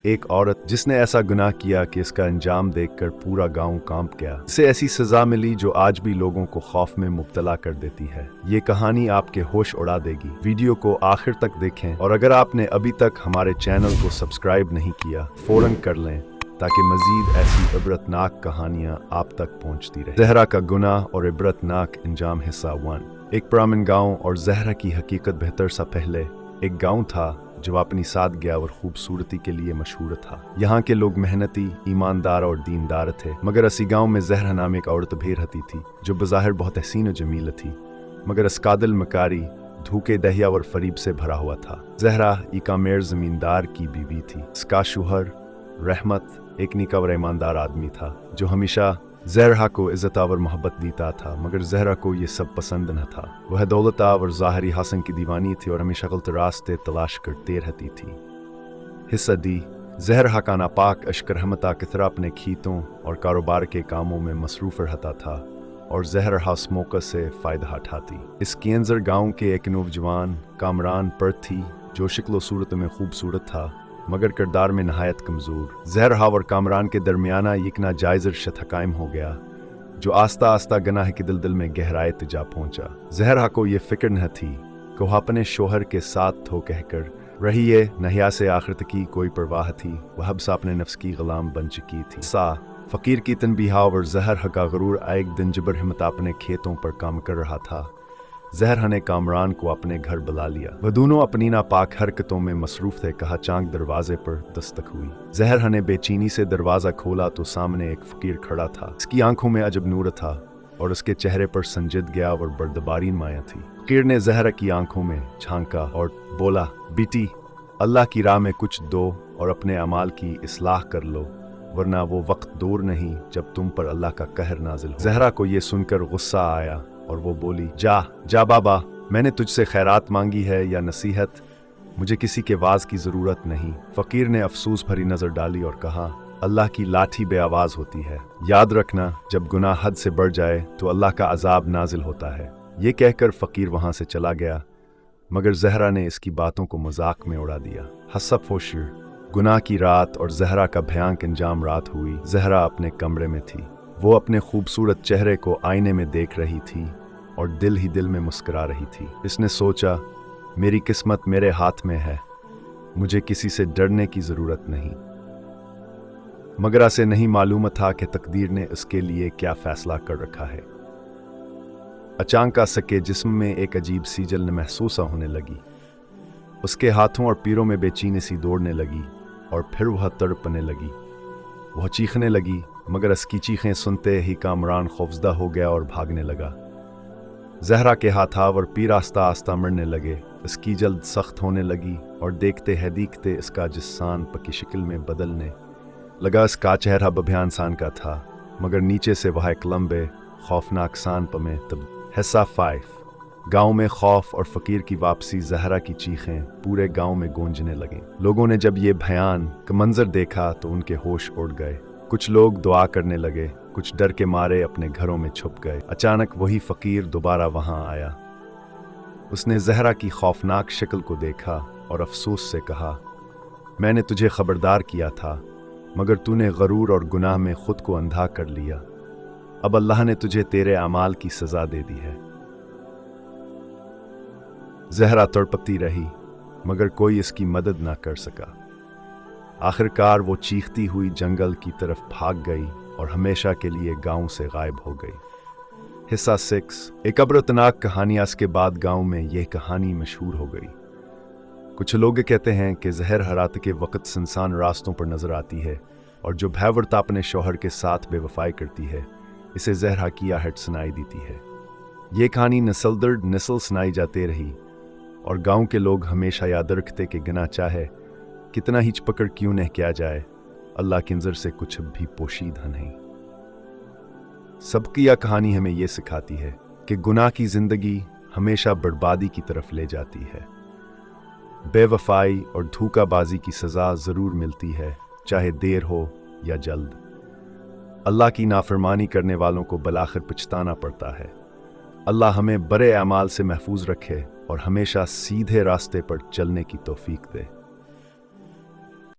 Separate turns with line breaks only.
एक औरत जिसने ऐसा गुनाह किया कि इसका अंजाम देखकर पूरा गांव कांप गया। इसे ऐसी सजा मिली जो आज भी लोगों को खौफ में मुब्तला कर देती है। ये कहानी आपके होश उड़ा देगी। वीडियो को आखिर तक देखें और अगर आपने अभी तक हमारे चैनल को सब्सक्राइब नहीं किया फौरन कर लें ताकि मजीद ऐसी इबरतनाक कहानियां आप तक पहुंचती रहे। जहरा का गुनाह और इबरतनाक अंजाम हिस्सा 1। एक पुराना गांव और जहरा की हकीकत बेहतर सा पहले एक गांव था जो अपनी सादगी और खूबसूरती के लिए मशहूर था। यहाँ के लोग मेहनती, ईमानदार और दीनदार थे। मगर इसी गांव में जहरा नाम एक औरत भी रहती थी जो बज़ाहिर बहुत हसीन और जमील थी, मगर इसकादिल मकारी, धोखे दहिया और फरीब से भरा हुआ था। जहरा एक आमेर जमींदार की बीवी थी। इसका शौहर रहमत एक निका और ईमानदार आदमी था जो हमेशा जहरा को इज्जत और मोहब्बत देता था, मगर जहरा को ये सब पसंद न था। वह दौलत और ज़ाहरी हसन की दीवानी थी और हमेशा गलत रास्ते तलाश करते रहती थी। हिस्सा दी। जहरा का नापाक अश्क रहमता की तरह अपने खेतों और कारोबार के कामों में मसरूफ़ रहता था और जहरा उस मौके से फ़ायदा उठाती। इस केंजर गाँव के एक नौजवान कामरान पर थी जो शक्ल सूरत में खूबसूरत था मगर किरदार में नहायत कमज़ोर। जहरा और कामरान के दरमियाना एक नाजायज़ रिश्ता कायम हो गया जो आस्ता आस्ता गनाह की दिल में गहराई तक पहुंचा। जहरा को ये फिक्र न थी कि वह अपने शोहर के साथ तो कहकर रही है, नहिया से आखिरत की कोई परवाह थी। वह अब सा अपने नफ्स की गुलाम बन चुकी थी। फ़कीर की तनबीहा और जहरा का गरूर एक दिन जबर हिम्मत अपने खेतों पर काम कर रहा था। जहरा ने कामरान को अपने घर बुला लिया। वह दोनों अपनी नापाक हरकतों में मसरूफ थे। कहा चांक दरवाजे पर दस्तक हुई। जहरा ने बेचैनी से दरवाज़ा खोला तो सामने एक फ़कीर खड़ा था। इसकी आंखों में अजब नूर था और उसके चेहरे पर संजीदगी और बर्दबारी माया थी। फ़कीर ने जहरा की आंखों में झांका और बोला, बेटी, अल्लाह की राह में कुछ दो और अपने अमाल की इस्लाह कर लो, वरना वो वक्त दूर नहीं जब तुम पर अल्लाह का कहर नाजिल हो। जहरा को ये सुनकर गुस्सा आया और वो बोली, जा बाबा, मैंने तुझसे खैरात मांगी है या नसीहत? मुझे किसी के वाज की ज़रूरत नहीं। फ़कीर ने अफसोस भरी नज़र डाली और कहा, अल्लाह की लाठी बेआवाज़ होती है। याद रखना, जब गुनाह हद से बढ़ जाए तो अल्लाह का अजाब नाजिल होता है। ये कहकर फ़कीर वहाँ से चला गया, मगर जहरा ने इसकी बातों को मजाक में उड़ा दिया। हसब फोशिर। गुनाह की रात और जहरा का भयानक अंजाम रात हुई। जहरा अपने कमरे में थी। वो अपने खूबसूरत चेहरे को आईने में देख रही थी और दिल ही दिल में मुस्कुरा रही थी। इसने सोचा, मेरी किस्मत मेरे हाथ में है, मुझे किसी से डरने की ज़रूरत नहीं। मगर इसे नहीं मालूम था कि तकदीर ने इसके लिए क्या फ़ैसला कर रखा है। अचानक उसके जिस्म में एक अजीब सी जलन महसूस होने लगी। उसके हाथों और पैरों में बेचैनी सी दौड़ने लगी और फिर वह तड़पने लगी। वह चीखने लगी, मगर इसकी चीखें सुनते ही कामरान खौफजदा हो गया और भागने लगा। जहरा के हाथाव और पैर आस्ता आस्ता मरने लगे। इसकी जल्द सख्त होने लगी और देखते है देखते इसका जिस्म पक्की शक्ल में बदलने लगा। इसका चेहरा बभ्या इंसान का था, मगर नीचे से वह एक लंबे खौफनाक सांप में हिस्सा 5। गांव में खौफ और फ़कीर की वापसी। जहरा की चीखें पूरे गांव में गूंजने लगीं। लोगों ने जब ये भयानक मंजर देखा तो उनके होश उड़ गए। कुछ लोग दुआ करने लगे, कुछ डर के मारे अपने घरों में छुप गए। अचानक वही फ़कीर दोबारा वहां आया। उसने जहरा की खौफनाक शक्ल को देखा और अफसोस से कहा, मैंने तुझे खबरदार किया था, मगर तूने गरूर और गुनाह में खुद को अंधा कर लिया। अब अल्लाह ने तुझे तेरे अमाल की सज़ा दे दी है। जहरा तड़पती रही, मगर कोई इसकी मदद ना कर सका। आखिरकार वो चीखती हुई जंगल की तरफ भाग गई और हमेशा के लिए गांव से गायब हो गई। हिस्सा 6। एक अबरतनाक कहानी। के बाद गांव में यह कहानी मशहूर हो गई। कुछ लोग कहते हैं कि जहर हरात के वक्त सुनसान रास्तों पर नजर आती है और जो भयवर्ता अपने शौहर के साथ बेवफाई करती है, इसे जहरा की आहट सुनाई देती है। ये कहानी नस्ल दर नस्ल सुनाई जाती रही और गांव के लोग हमेशा याद रखते कि गिना चाहे कितना ही पकड़ क्यों न किया जाए, अल्लाह की नज़र से कुछ भी पोशीदा नहीं। सबकी यह कहानी हमें यह सिखाती है कि गुनाह की ज़िंदगी हमेशा बर्बादी की तरफ ले जाती है। बेवफाई और धोखाबाजी की सज़ा ज़रूर मिलती है, चाहे देर हो या जल्द। अल्लाह की नाफरमानी करने वालों को बलाखिर पछताना पड़ता है। अल्लाह हमें बड़े अमाल से महफूज रखे और हमेशा सीधे रास्ते पर चलने की तौफीक दे।